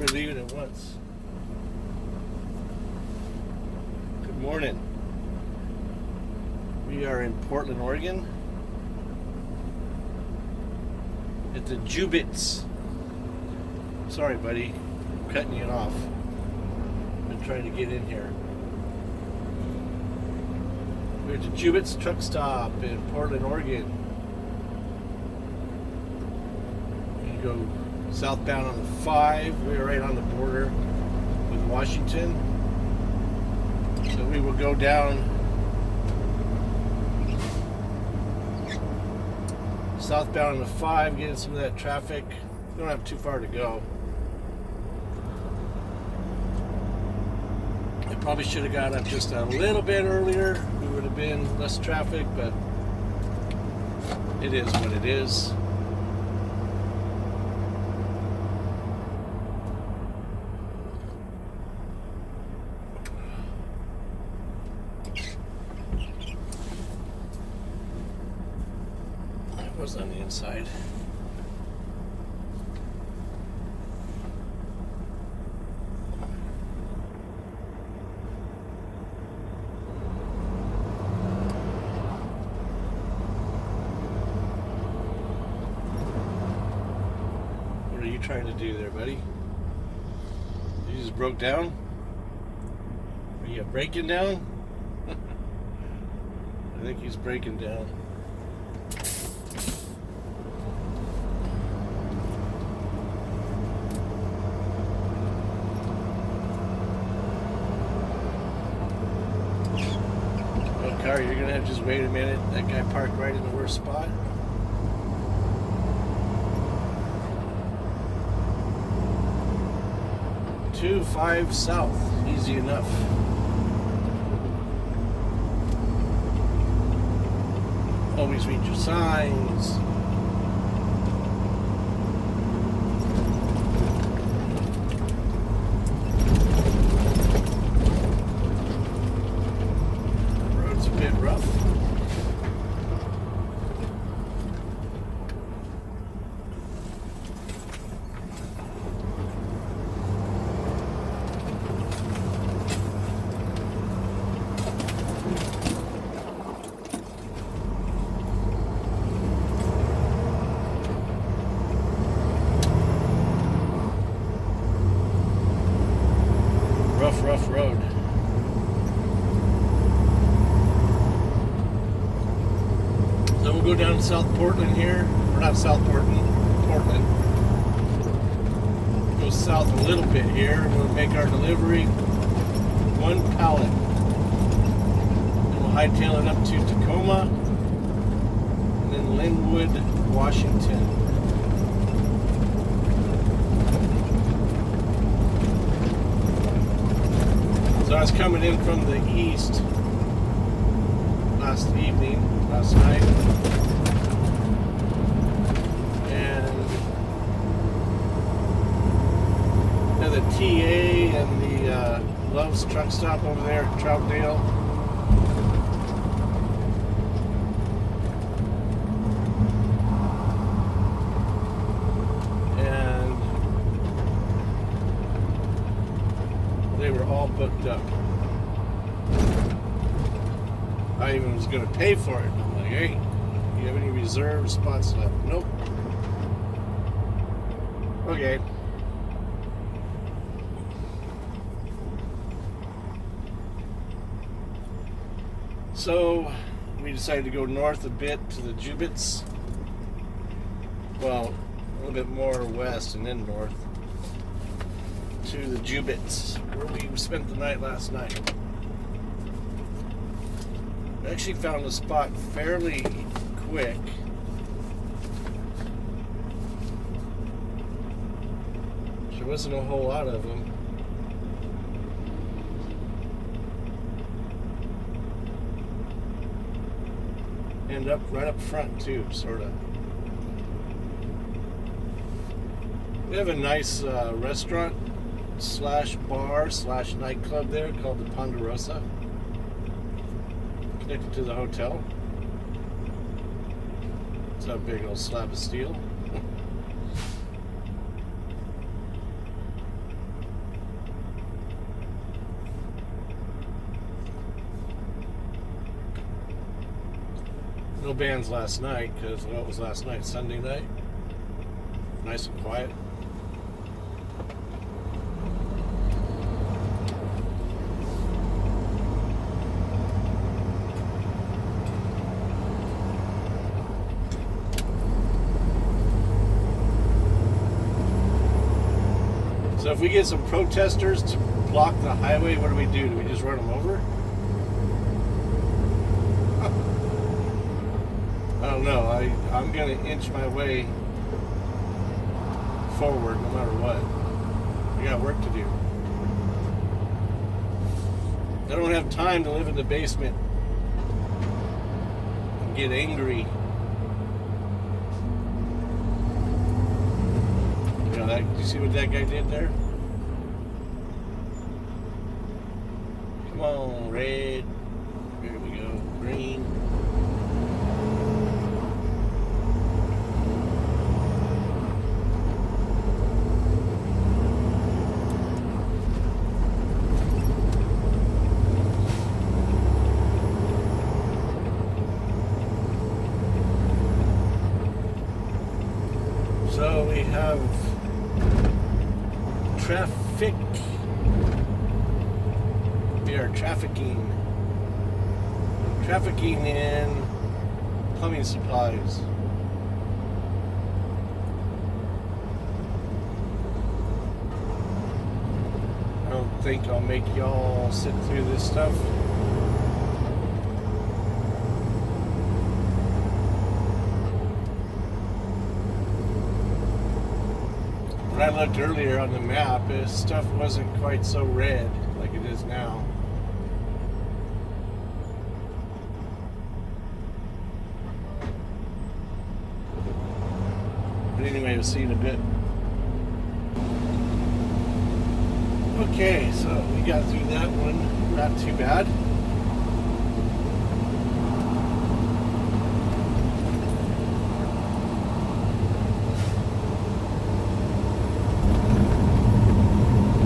We're leaving at once. Good morning. We are in Portland, Oregon. At the Jubits. Sorry, buddy. I'm cutting you off. I've been trying to get in here. We're at the Jubits truck stop in Portland, Oregon. You go southbound on the 5. We're right on the border with Washington. So we will go down southbound on the 5, get in some of that traffic. We don't have too far to go. I probably should have got up just a little bit earlier. We would have been less traffic, but it is what it is. It was on the inside. What are you trying to do there, buddy? You just broke down? Are you breaking down? I think he's breaking down. Oh, car, you're gonna have to just wait a minute. That guy parked right in the worst spot. Two 5 south, easy enough. Always read your signs. The road's a bit rough. Rough road. So we'll go down to South Portland here. Or not South Portland, Portland. Go south a little bit here. We'll make our delivery. 1 pallet. And we'll hightail it up to Tacoma. And then Linwood, Washington. So I was coming in from the east last night, and the TA and the Love's truck stop over there at Troutdale. And they were all booked up. I even was going to pay for it. I'm like, hey, do you have any reserve spots left? Nope. Okay. So we decided to go north a bit to the Jubits. Well, a little bit more west and then north to the Jubits, where we spent the night last night. I actually found the spot fairly quick. There wasn't a whole lot of them. And right up front too, sort of. We have a nice restaurant slash bar slash nightclub there called the Ponderosa, connected to the hotel. It's a big old slab of steel. No bands last night because what was last night? Sunday night. Nice and quiet. So if we get some protesters to block the highway, what do we do? Do we just run them over? I don't know. I'm going to inch my way forward no matter what. We got work to do. I don't have time to live in the basement and get angry. You know, do you see what that guy did there? Come on, red. Here we go. Green. So we have traffic. We are trafficking in plumbing supplies. I don't think I'll make y'all sit through this stuff. When I looked earlier on the map, this stuff wasn't quite so red like it is now. But anyway, we'll see in a bit. Okay, so we got through that one. Not too bad.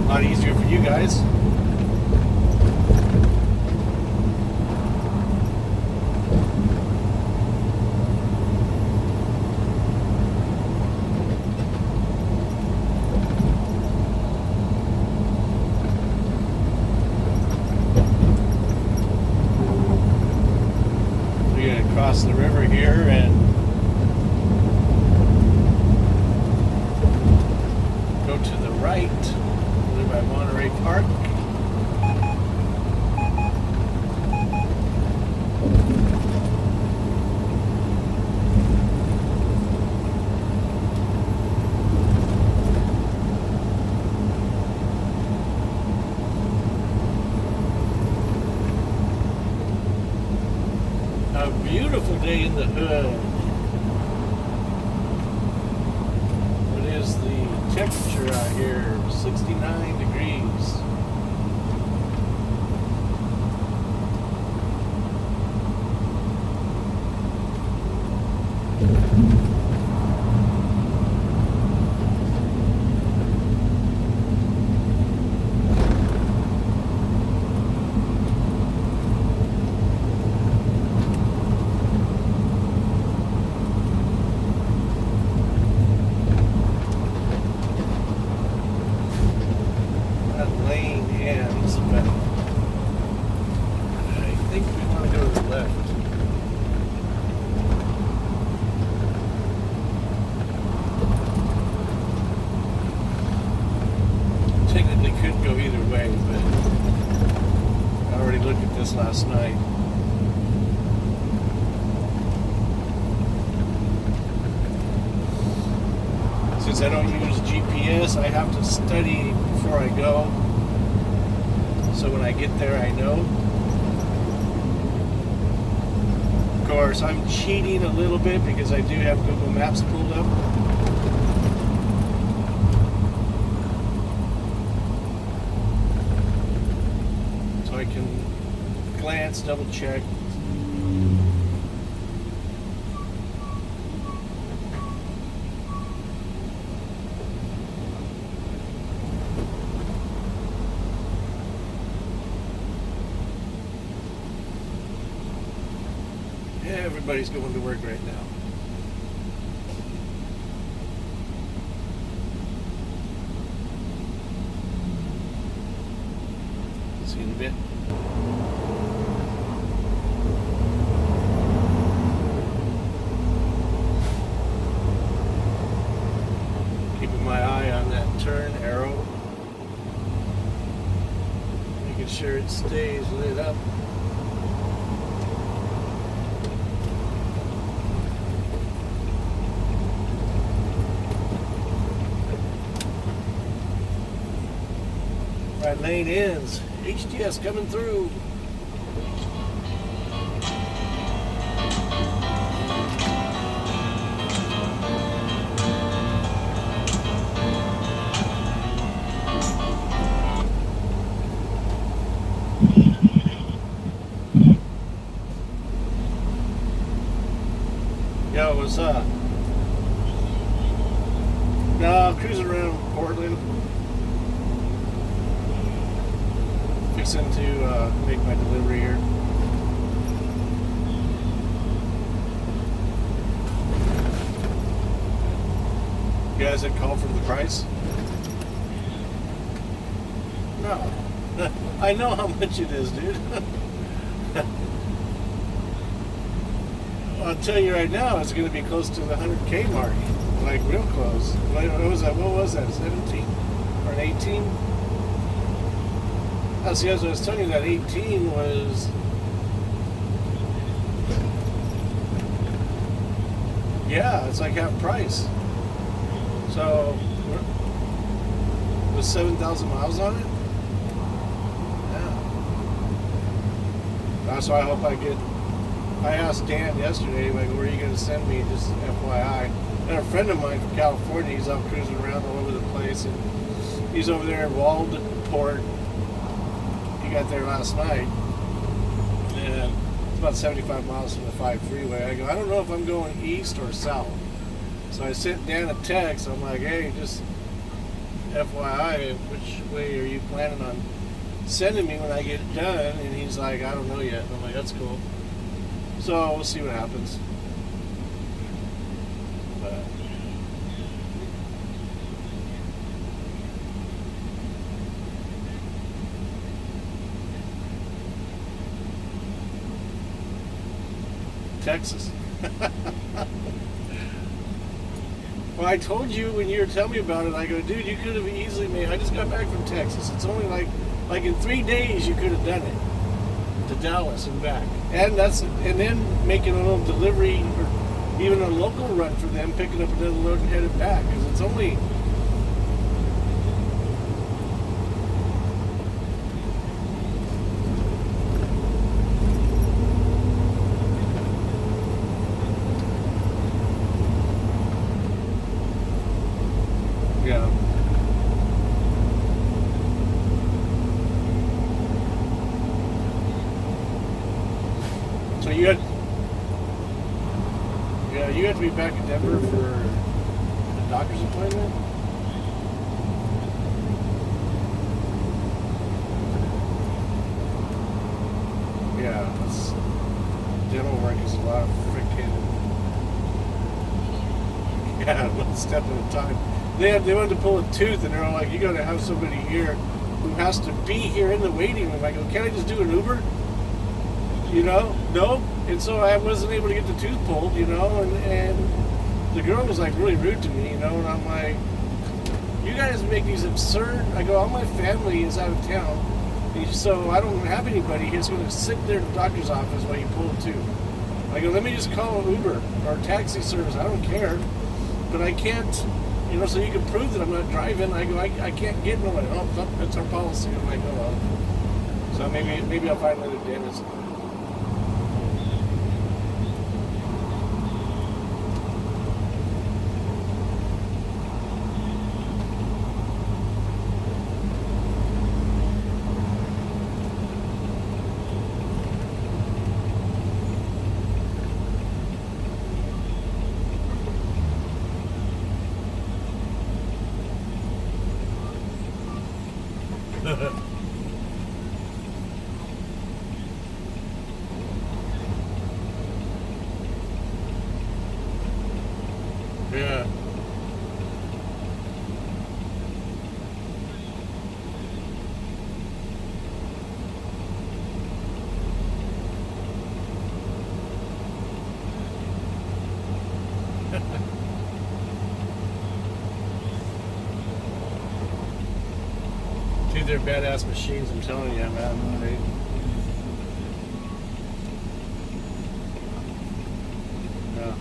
A lot easier for you guys. We're going to cross the river here and go to the right. By Monterey Park. A beautiful day in the hood. What is the temperature out here? 69 degrees. Lane ends, but I think we want to go to the left. Technically could go either way, but I already looked at this last night. Since I don't use GPS, I have to study before I go. So when I get there, I know. Of course, I'm cheating a little bit because I do have Google Maps pulled up. So I can glance, double check. Everybody's going to work right now. See you in a bit. Keeping my eye on that turn arrow. Making sure it stays lit up. Right lane ends. HTS coming through. Yo, what's up? No, cruising around Portland. Fixing to make my delivery here. You guys had called for the price? No. I know how much it is, dude. I'll tell you right now, it's going to be close to the 100K mark. Like, real close. What was that? 17 or an 18? Oh, see, as I was telling you, that 18 was... Yeah, it's like half price. So, with 7,000 miles on it? Yeah. So I hope I get... I asked Dan yesterday, like, where are you going to send me? Just FYI. And a friend of mine from California, he's out cruising around all over the place, and he's over there in Waldport. He got there last night, and it's about 75 miles from the 5 freeway. I go, I don't know if I'm going east or south. So I sent Dan a text. I'm like, hey, just FYI, which way are you planning on sending me when I get done? And he's like, I don't know yet. And I'm like, that's cool. So we'll see what happens. But Texas. Well, I told you when you were telling me about it, I go, dude, you could have easily made... I just got back from Texas. It's only like in 3 days you could have done it to Dallas and back. And then making a little delivery or even a local run for them, picking up another load and headed back. Because it's only... Yeah. So you had to be back in Denver for the doctor's appointment? Yeah, dental work is a lot of freaking... Yeah, one step at a time. They wanted to pull a tooth, and they're all like, you got to have somebody here who has to be here in the waiting room. I go, can't I just do an Uber? You know? No. And so I wasn't able to get the tooth pulled, you know, and the girl was like really rude to me, you know, and I'm like, you guys make these absurd... I go, all my family is out of town, so I don't have anybody who's going to sit there at the doctor's office while you pull a tooth. I go, let me just call an Uber or a taxi service. I don't care. But I can't... You know, so you can prove that I'm not driving. I go, I can't get nobody. Oh, that's our policy. I'm like, oh well. So maybe I'll find another dentist. Yeah. Dude, they're badass machines, I'm telling you, man. Yeah.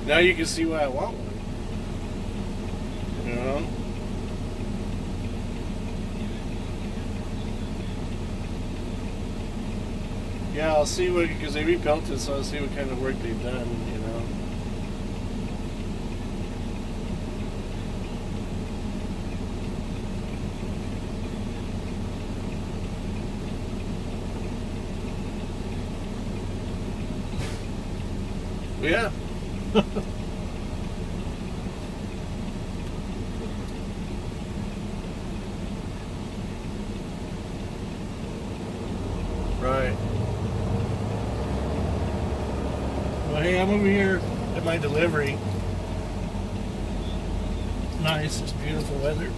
Now you can see why I want one. You know? Yeah, I'll see what, because they rebuilt it, so I'll see what kind of work they've done, you know. Yeah. Right. Well, hey, I'm over here at my delivery. It's nice. It's beautiful weather.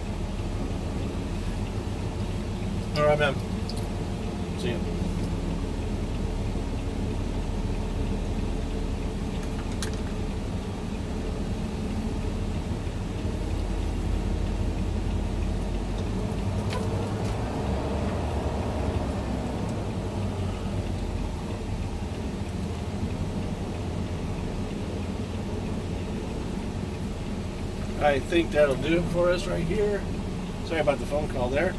All right, man. See you. I think that'll do it for us right here. Sorry about the phone call there.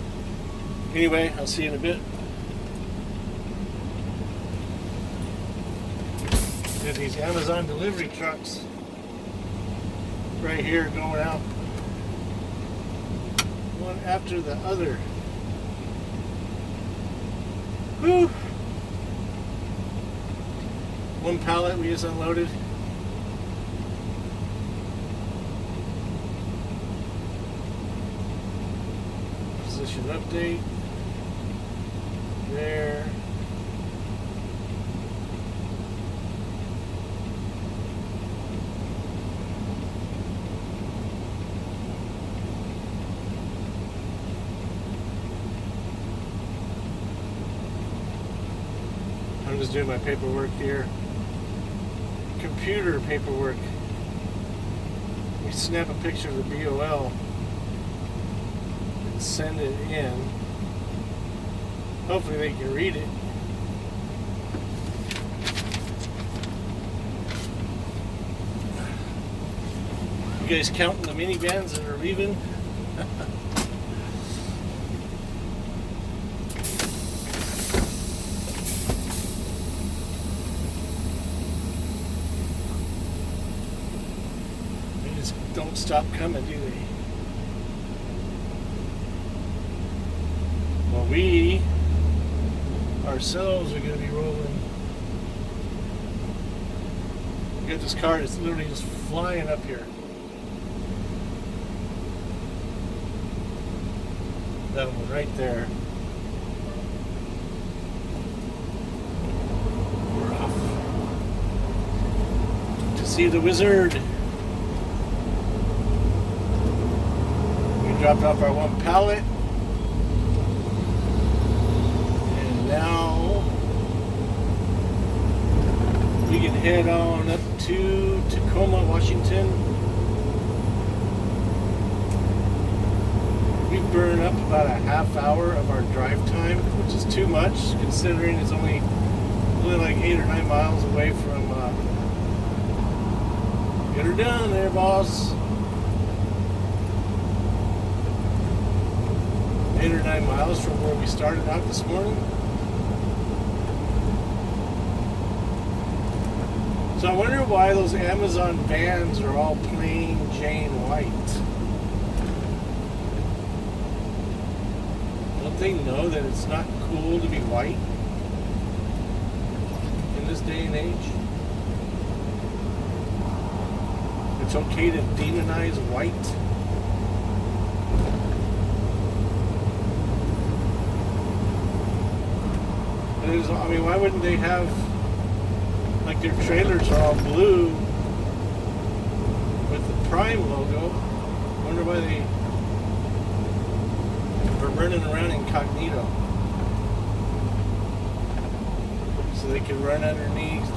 Anyway, I'll see you in a bit. There's these Amazon delivery trucks right here going out one after the other. Whew. One pallet we just unloaded. Position update. There. I'm just doing my paperwork here. Computer paperwork. We snap a picture of the BOL and send it in. Hopefully they can read it. You guys counting the minivans that are leaving? They just don't stop coming, do they? Well, we ourselves are going to be rolling. We got this car that's literally just flying up here. That one right there. We're off to see the wizard. We dropped off our one pallet. And now we can head on up to Tacoma, Washington. We burn up about a half hour of our drive time, which is too much considering it's only like 8 or 9 miles away from get her done there, boss. 8 or 9 miles from where we started out this morning. So I wonder why those Amazon vans are all plain Jane white. They know that it's not cool to be white in this day and age. It's okay to demonize white. is, I mean, why wouldn't they have, like, their trailers are all blue with the Prime logo? I wonder why they are running around incognito. So they can run underneath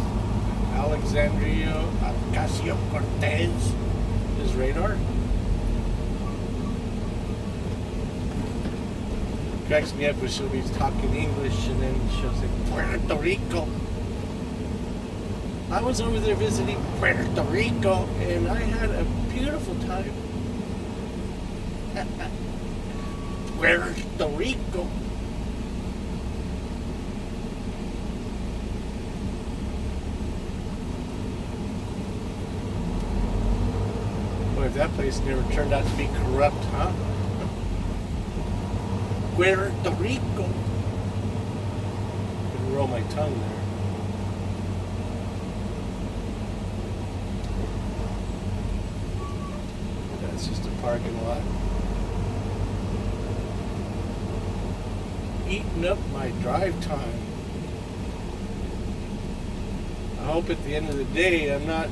Alexandria Ocasio-Cortez's radar. Cracks me up when she'll be talking English and then she'll say Puerto Rico. I was over there visiting Puerto Rico and I had a beautiful time. Puerto Rico. Boy, if that place never turned out to be corrupt, huh? Puerto Rico. Could roll my tongue there. That's just a parking lot. Eating up my drive time. I hope at the end of the day I'm not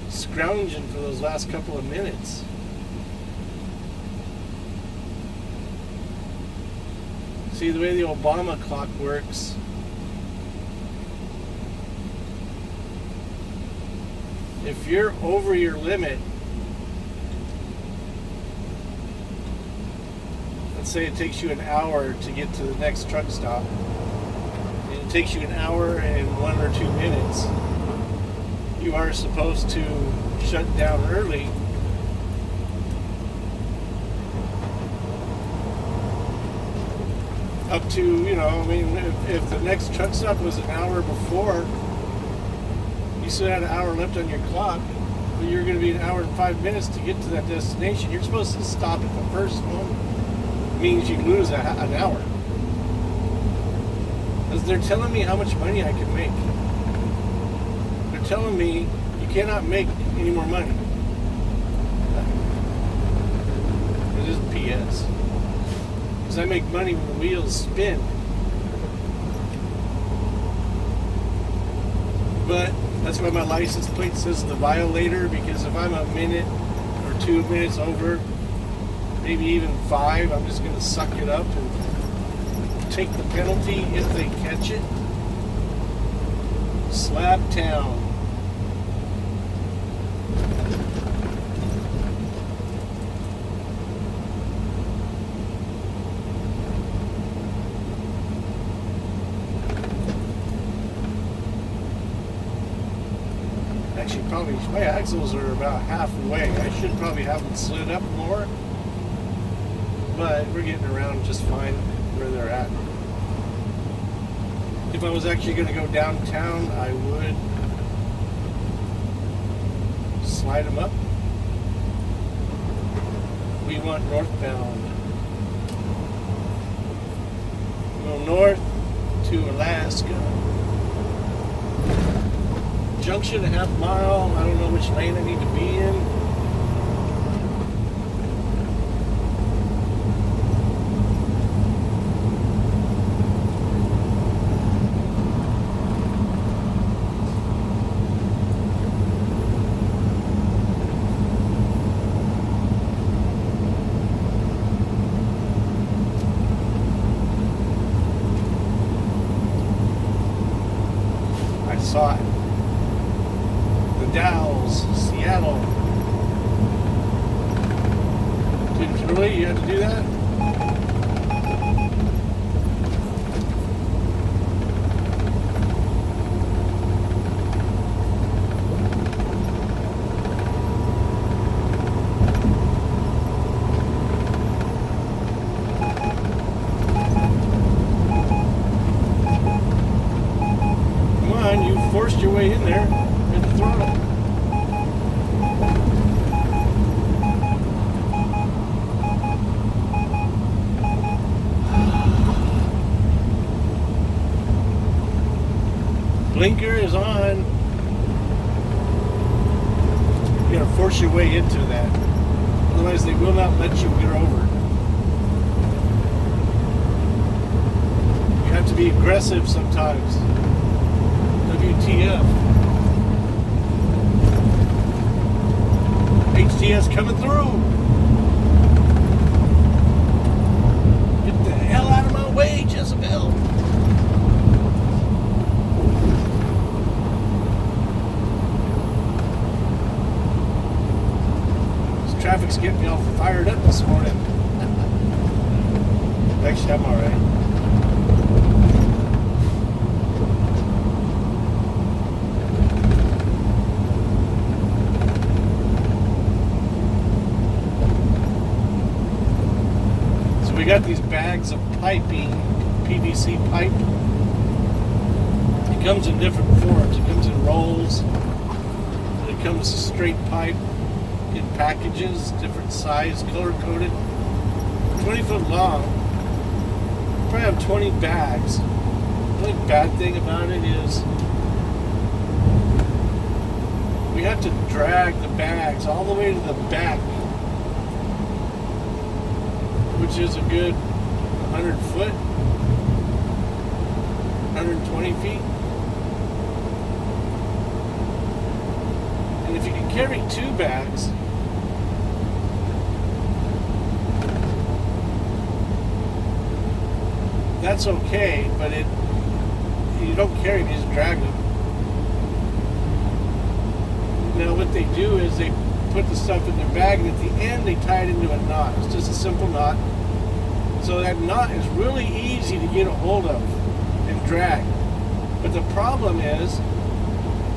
scrounging for those last couple of minutes. See, the way the Obama clock works, if you're over your limit, let's say it takes you an hour to get to the next truck stop, and it takes you an hour and 1 or 2 minutes, you are supposed to shut down early. Up to, you know, I mean, if the next truck stop was an hour before, you still had an hour left on your clock, but you're going to be an hour and 5 minutes to get to that destination. You're supposed to stop at the first one. It means you lose an hour. Because they're telling me how much money I can make. They're telling me you cannot make any more money. It is PS. Because I make money when the wheels spin. But that's why my license plate says the violator, because if I'm a minute or 2 minutes over, maybe even 5, I'm just going to suck it up and take the penalty if they catch it. Slab town. Actually, probably my axles are about halfway. I should probably have them slid up more, but we're getting around just fine where they're at. If I was actually going to go downtown, I would slide them up. We want northbound. Go north to Alaska. Junction, a half mile. I don't know which lane I need to be in. I saw it. Dalles, Seattle. Really? You had to do that? Come on, you forced your way in there. Hit the throttle. Blinker is on. You gotta force your way into that. Otherwise they will not let you get over. You have to be aggressive sometimes. WTF. HTS coming through. Get the hell out of my way, Jezebel. This traffic's getting me all fired up this morning. Actually, I'm alright. We got these bags of piping, PVC pipe. It comes in different forms. It comes in rolls. It comes straight pipe in packages, different size, color coded. 20 foot long. Probably have 20 bags. The only bad thing about it is we have to drag the bags all the way to the back, which is a good 100 foot, 120 feet. And if you can carry 2 bags, that's okay, but you don't carry them, you just drag them. Now what they do is they put the stuff in their bag, and at the end they tie it into a knot. It's just a simple knot. So that knot is really easy to get a hold of and drag. But the problem is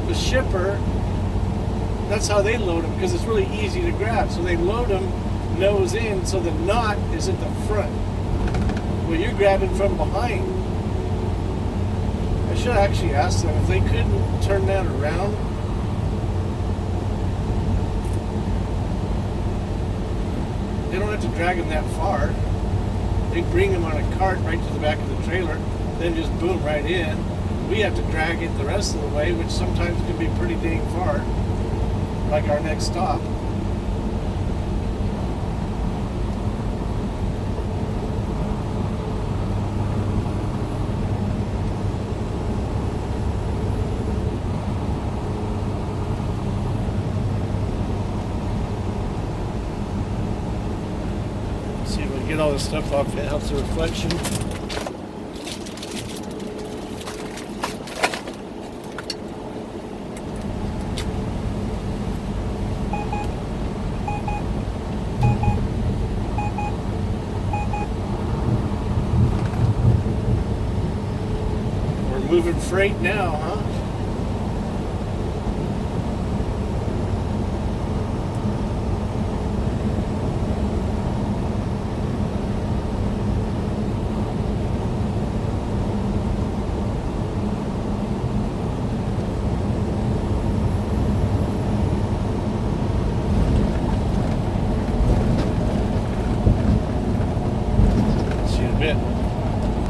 the shipper, that's how they load them, because it's really easy to grab. So they load them nose in, so the knot is at the front. Well, you're grabbing from behind. I should actually ask them if they couldn't turn that around. They don't have to drag them that far. They bring them on a cart right to the back of the trailer, then just boom right in. We have to drag it the rest of the way, which sometimes can be pretty dang far, like our next stop. See if we can get all this stuff off. It helps the reflection. We're moving freight now, huh?